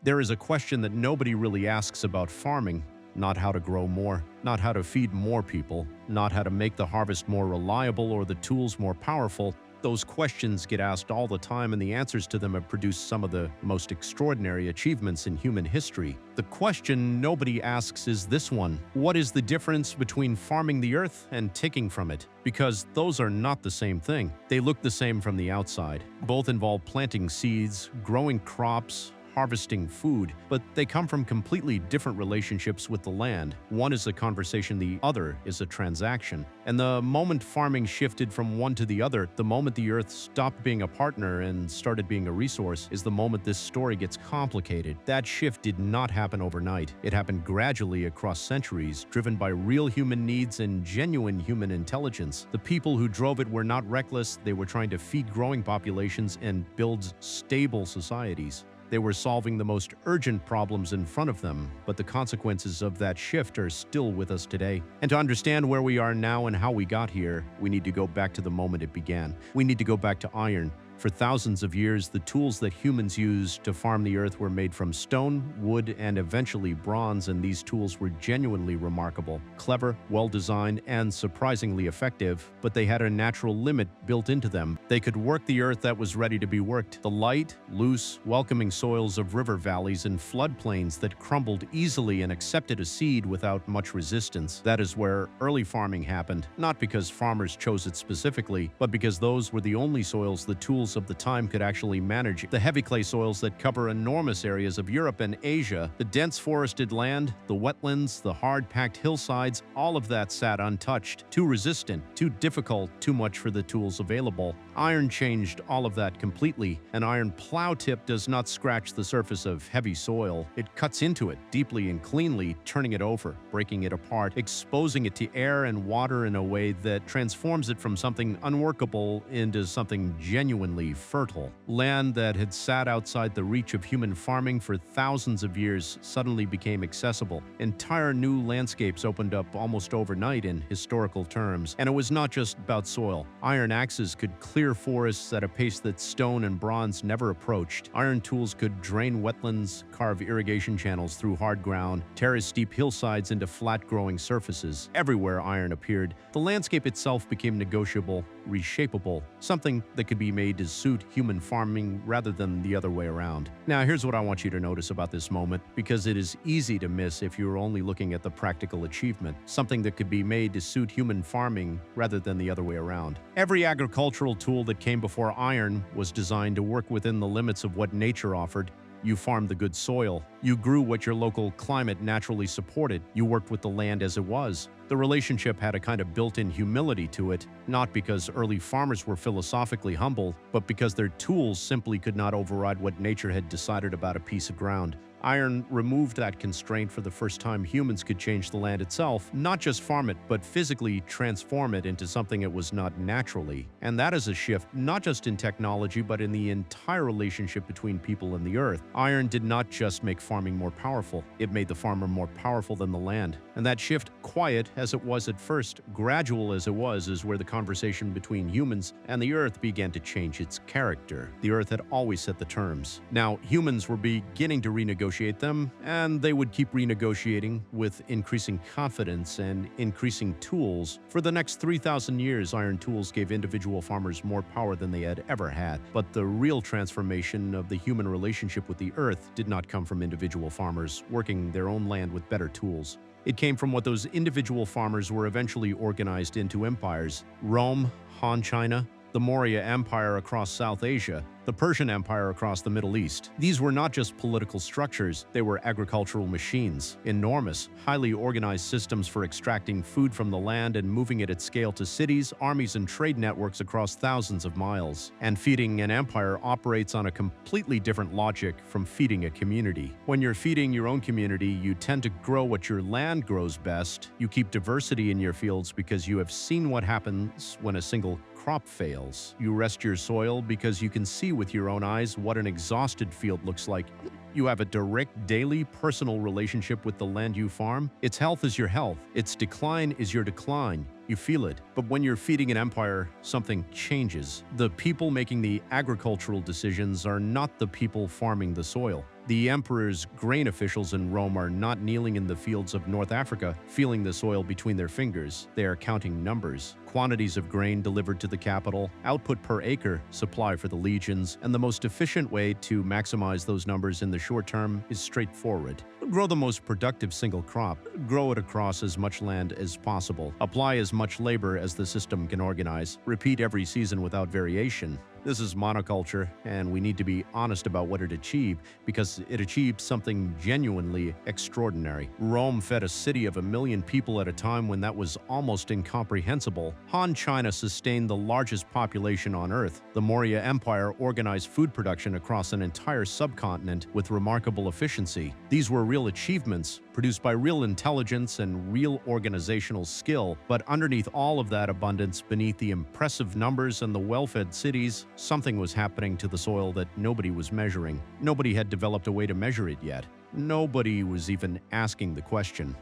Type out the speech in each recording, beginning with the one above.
There is a question that nobody really asks about farming. Not how to grow more, not how to feed more people, not how to make the harvest more reliable or the tools more powerful. Those questions get asked all the time, and the answers to them have produced some of the most extraordinary achievements in human history. The question nobody asks is this one: what is the difference between farming the earth and taking from it? Because those are not the same thing. They look the same from the outside. Both involve planting seeds, growing crops, harvesting food, but they come from completely different relationships with the land. One is a conversation, the other is a transaction. And the moment farming shifted from one to the other, the moment the earth stopped being a partner and started being a resource, is the moment this story gets complicated. That shift did not happen overnight. It happened gradually across centuries, driven by real human needs and genuine human intelligence. The people who drove it were not reckless. They were trying to feed growing populations and build stable societies. They were solving the most urgent problems in front of them, but the consequences of that shift are still with us today. And to understand where we are now and how we got here, we need to go back to the moment it began. We need to go back to iron. For thousands of years, the tools that humans used to farm the earth were made from stone, wood, and eventually bronze, and these tools were genuinely remarkable, clever, well-designed, and surprisingly effective, but they had a natural limit built into them. They could work the earth that was ready to be worked, the light, loose, welcoming soils of river valleys and floodplains that crumbled easily and accepted a seed without much resistance. That is where early farming happened, not because farmers chose it specifically, but because those were the only soils the tools of the time could actually manage. The heavy clay soils that cover enormous areas of Europe and Asia, the dense forested land, the wetlands, the hard-packed hillsides, all of that sat untouched, too resistant, too difficult, too much for the tools available. Iron changed all of that completely. An iron plow tip does not scratch the surface of heavy soil. It cuts into it deeply and cleanly, turning it over, breaking it apart, exposing it to air and water in a way that transforms it from something unworkable into something genuinely fertile. Land that had sat outside the reach of human farming for thousands of years suddenly became accessible. Entire new landscapes opened up almost overnight in historical terms. And it was not just about soil. Iron axes could clear forests at a pace that stone and bronze never approached. Iron tools could drain wetlands, carve irrigation channels through hard ground, terrace steep hillsides into flat-growing surfaces. Everywhere iron appeared, the landscape itself became negotiable, reshapable, something that could be made to suit human farming rather than the other way around. Now, here's what I want you to notice about this moment, because it is easy to miss if you're only looking at the practical achievement, something that could be made to suit human farming rather than the other way around. Every agricultural tool that came before iron was designed to work within the limits of what nature offered. You farmed the good soil. You grew what your local climate naturally supported. You worked with the land as it was. The relationship had a kind of built-in humility to it, not because early farmers were philosophically humble, but because their tools simply could not override what nature had decided about a piece of ground. Iron removed that constraint for the first time. Humans could change the land itself, not just farm it, but physically transform it into something it was not naturally. And that is a shift, not just in technology, but in the entire relationship between people and the earth. Iron did not just make farming more powerful, it made the farmer more powerful than the land. And that shift, quiet as it was at first, gradual as it was, is where the conversation between humans and the earth began to change its character. The earth had always set the terms. Now, humans were beginning to renegotiate them, and they would keep renegotiating with increasing confidence and increasing tools. For the next 3,000 years, iron tools gave individual farmers more power than they had ever had. But the real transformation of the human relationship with the earth did not come from individual farmers working their own land with better tools. It came from what those individual farmers were eventually organized into empires. Rome, Han China, the Maurya Empire across South Asia, the Persian Empire across the Middle East. These were not just political structures, they were agricultural machines, enormous, highly organized systems for extracting food from the land and moving it at scale to cities, armies, and trade networks across thousands of miles. And feeding an empire operates on a completely different logic from feeding a community. When you're feeding your own community, you tend to grow what your land grows best. You keep diversity in your fields because you have seen what happens when a single crop fails. You rest your soil because you can see with your own eyes what an exhausted field looks like. You have a direct, daily, personal relationship with the land you farm. Its health is your health. Its decline is your decline. You feel it. But when you're feeding an empire, something changes. The people making the agricultural decisions are not the people farming the soil. The emperor's grain officials in Rome are not kneeling in the fields of North Africa, feeling the soil between their fingers. They are counting numbers. Quantities of grain delivered to the capital, output per acre, supply for the legions, and the most efficient way to maximize those numbers in the short term is straightforward. Grow the most productive single crop. Grow it across as much land as possible. Apply as much labor as the system can organize. Repeat every season without variation. This is monoculture, and we need to be honest about what it achieved, because it achieved something genuinely extraordinary. Rome fed a city of 1 million people at a time when that was almost incomprehensible. Han China sustained the largest population on Earth. The Maurya Empire organized food production across an entire subcontinent with remarkable efficiency. These were real achievements, produced by real intelligence and real organizational skill. But underneath all of that abundance, beneath the impressive numbers and the well-fed cities, something was happening to the soil that nobody was measuring. Nobody had developed a way to measure it yet. Nobody was even asking the question.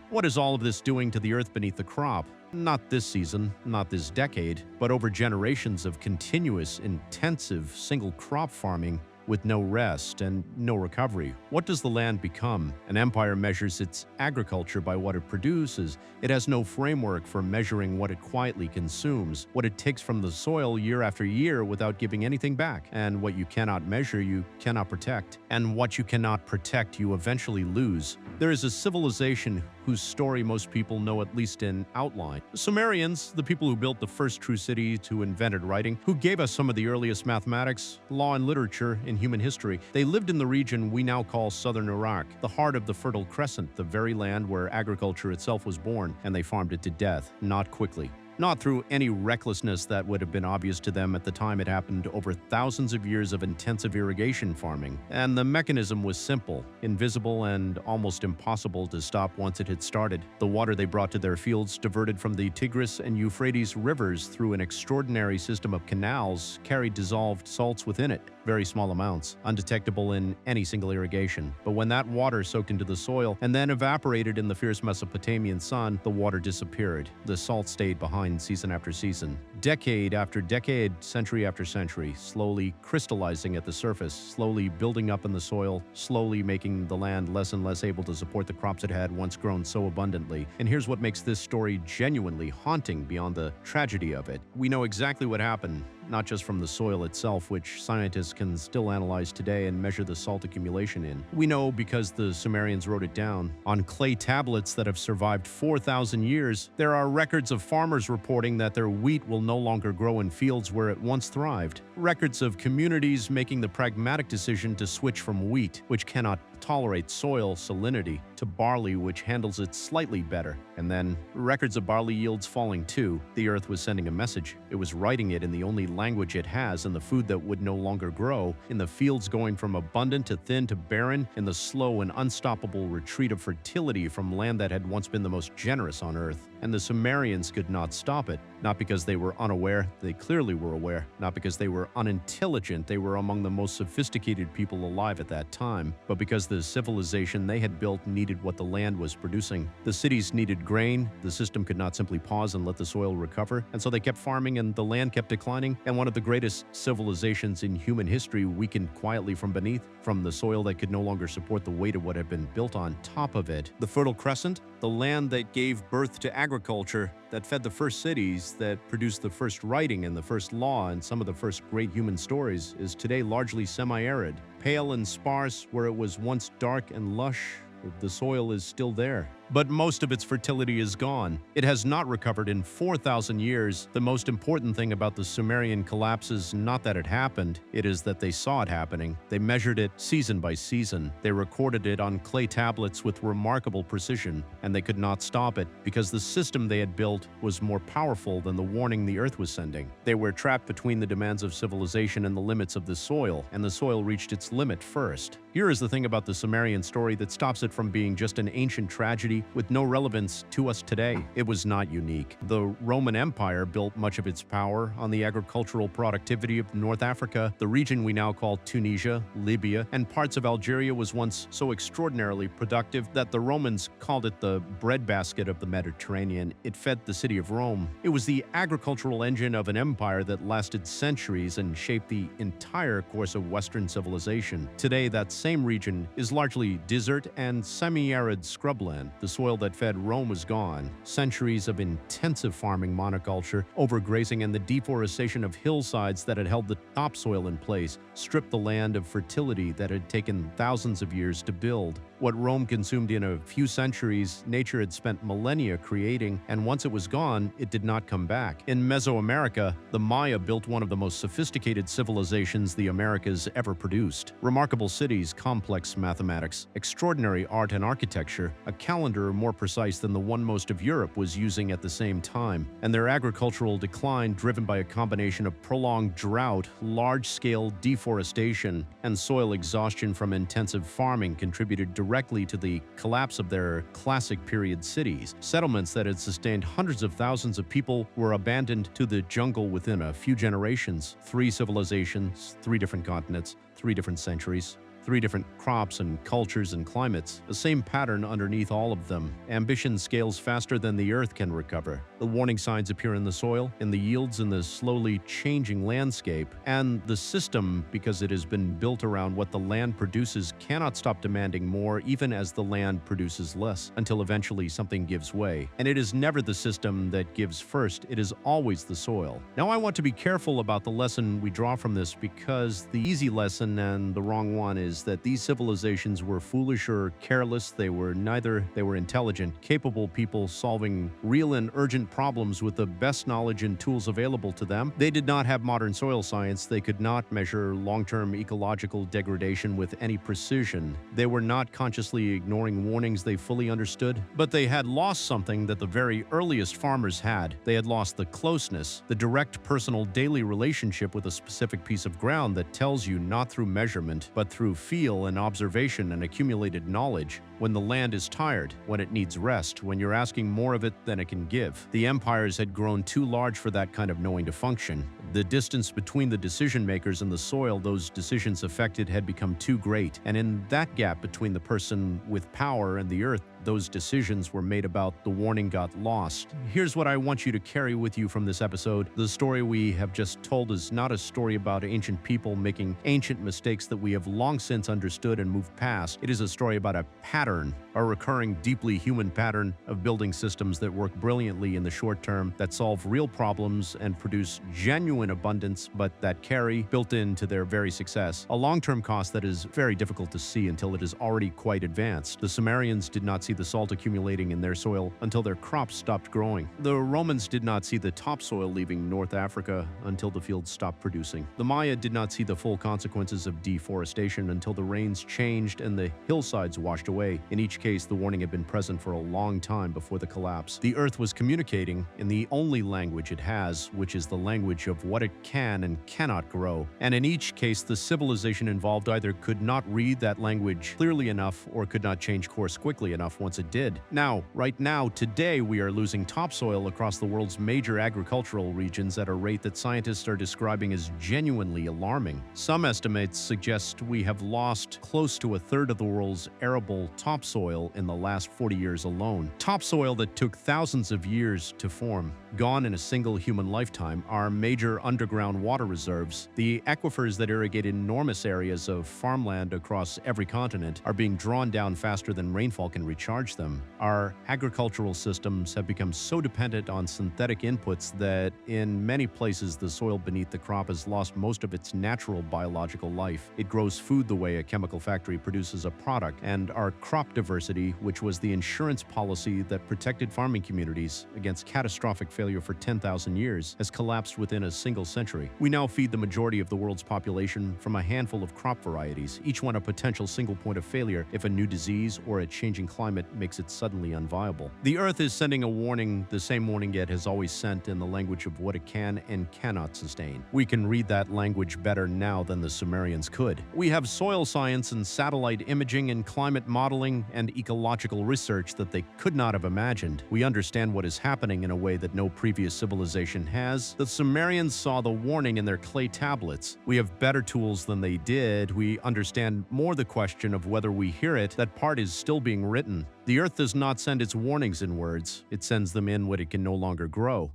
What is all of this doing to the earth beneath the crop? Not this season, not this decade, but over generations of continuous, intensive, single crop farming with no rest and no recovery. What does the land become? An empire measures its agriculture by what it produces. It has no framework for measuring what it quietly consumes, what it takes from the soil year after year without giving anything back. And what you cannot measure, you cannot protect. And what you cannot protect, you eventually lose. There is a civilization whose story most people know at least in outline. The Sumerians, the people who built the first true city, who invented writing, who gave us some of the earliest mathematics, law, and literature in human history. They lived in the region we now call southern Iraq, the heart of the Fertile Crescent, the very land where agriculture itself was born, and they farmed it to death, not quickly. Not through any recklessness that would have been obvious to them at the time it happened over thousands of years of intensive irrigation farming. And the mechanism was simple, invisible, and almost impossible to stop once it had started. The water they brought to their fields, diverted from the Tigris and Euphrates rivers through an extraordinary system of canals, carried dissolved salts within it, very small amounts, undetectable in any single irrigation. But when that water soaked into the soil and then evaporated in the fierce Mesopotamian sun, the water disappeared. The salt stayed behind season after season, decade after decade, century after century, slowly crystallizing at the surface, slowly building up in the soil, slowly making the land less and less able to support the crops it had once grown so abundantly. And here's what makes this story genuinely haunting beyond the tragedy of it. We know exactly what happened, not just from the soil itself, which scientists can still analyze today and measure the salt accumulation in. We know because the Sumerians wrote it down. On clay tablets that have survived 4,000 years, there are records of farmers reporting that their wheat will no longer grow in fields where it once thrived. Records of communities making the pragmatic decision to switch from wheat, which cannot tolerate soil salinity, to barley, which handles it slightly better. And then records of barley yields falling too. The earth was sending a message. It was writing it in the only language it has, in the food that would no longer grow, in the fields going from abundant to thin to barren, in the slow and unstoppable retreat of fertility from land that had once been the most generous on earth. And the Sumerians could not stop it, not because they were unaware, they clearly were aware, not because they were unintelligent, they were among the most sophisticated people alive at that time, but because the civilization they had built needed what the land was producing. The cities needed grain, the system could not simply pause and let the soil recover, and so they kept farming and the land kept declining, and one of the greatest civilizations in human history weakened quietly from beneath, from the soil that could no longer support the weight of what had been built on top of it. The Fertile Crescent, the land that gave birth to agriculture, that fed the first cities, that produced the first writing and the first law and some of the first great human stories, is today largely semi-arid. Pale and sparse where it was once dark and lush, the soil is still there. But most of its fertility is gone. It has not recovered in 4,000 years. The most important thing about the Sumerian collapse is not that it happened, it is that they saw it happening. They measured it season by season. They recorded it on clay tablets with remarkable precision, and they could not stop it because the system they had built was more powerful than the warning the earth was sending. They were trapped between the demands of civilization and the limits of the soil, and the soil reached its limit first. Here is the thing about the Sumerian story that stops it from being just an ancient tragedy antiquity with no relevance to us today. It was not unique. The Roman Empire built much of its power on the agricultural productivity of North Africa. The region we now call Tunisia, Libya, and parts of Algeria was once so extraordinarily productive that the Romans called it the breadbasket of the Mediterranean. It fed the city of Rome. It was the agricultural engine of an empire that lasted centuries and shaped the entire course of Western civilization. Today, that same region is largely desert and semi-arid scrubland. The soil that fed Rome is gone. Centuries of intensive farming, monoculture, overgrazing, and the deforestation of hillsides that had held the topsoil in place stripped the land of fertility that had taken thousands of years to build. What Rome consumed in a few centuries, nature had spent millennia creating, and once it was gone, it did not come back. In Mesoamerica, the Maya built one of the most sophisticated civilizations the Americas ever produced. Remarkable cities, complex mathematics, extraordinary art and architecture, a calendar more precise than the one most of Europe was using at the same time, and their agricultural decline driven by a combination of prolonged drought, large-scale deforestation, and soil exhaustion from intensive farming contributed directly to the collapse of their classic period cities. Settlements that had sustained hundreds of thousands of people were abandoned to the jungle within a few generations. 3 civilizations, 3 different continents, 3 different centuries. 3 different crops and cultures and climates, the same pattern underneath all of them. Ambition scales faster than the earth can recover. The warning signs appear in the soil, in the yields, in the slowly changing landscape, and the system, because it has been built around what the land produces, cannot stop demanding more even as the land produces less, until eventually something gives way. And it is never the system that gives first, it is always the soil. Now I want to be careful about the lesson we draw from this, because the easy lesson and the wrong one is that these civilizations were foolish or careless. They were neither. They were intelligent, capable people solving real and urgent problems with the best knowledge and tools available to them. They did not have modern soil science. They could not measure long-term ecological degradation with any precision. They were not consciously ignoring warnings they fully understood, but they had lost something that the very earliest farmers had. They had lost the closeness, the direct personal daily relationship with a specific piece of ground that tells you not through measurement, but through feel and observation and accumulated knowledge. When the land is tired, when it needs rest, when you're asking more of it than it can give. The empires had grown too large for that kind of knowing to function. The distance between the decision makers and the soil those decisions affected had become too great, and in that gap between the person with power and the earth, those decisions were made about, the warning got lost. Here's what I want you to carry with you from this episode. The story we have just told is not a story about ancient people making ancient mistakes that we have long since understood and moved past. It is a story about a pattern, a recurring, deeply human pattern of building systems that work brilliantly in the short term, that solve real problems and produce genuine abundance, but that carry, built into their very success, a long-term cost that is very difficult to see until it is already quite advanced. The Sumerians did not see the salt accumulating in their soil until their crops stopped growing. The Romans did not see the topsoil leaving North Africa until the fields stopped producing. The Maya did not see the full consequences of deforestation until the rains changed and the hillsides washed away. In each case, the warning had been present for a long time before the collapse. The earth was communicating in the only language it has, which is the language of what it can and cannot grow. And in each case, the civilization involved either could not read that language clearly enough or could not change course quickly enough once it did. Now, right now, today, we are losing topsoil across the world's major agricultural regions at a rate that scientists are describing as genuinely alarming. Some estimates suggest we have lost close to a third of the world's arable topsoil in the last 40 years alone. Topsoil that took thousands of years to form, gone in a single human lifetime. Our major underground water reserves, the aquifers that irrigate enormous areas of farmland across every continent, are being drawn down faster than rainfall can recharge them. Our agricultural systems have become so dependent on synthetic inputs that in many places the soil beneath the crop has lost most of its natural biological life. It grows food the way a chemical factory produces a product, and our crop diversity, which was the insurance policy that protected farming communities against catastrophic failure for 10,000 years, has collapsed within a single century. We now feed the majority of the world's population from a handful of crop varieties, each one a potential single point of failure if a new disease or a changing climate climate makes it suddenly unviable. The Earth is sending a warning, the same warning it has always sent in the language of what it can and cannot sustain. We can read that language better now than the Sumerians could. We have soil science and satellite imaging and climate modeling and ecological research that they could not have imagined. We understand what is happening in a way that no previous civilization has. The Sumerians saw the warning in their clay tablets. We have better tools than they did. We understand more the question of whether we hear it. That part is still being written. The Earth does not send its warnings in words. It sends them in when it can no longer grow.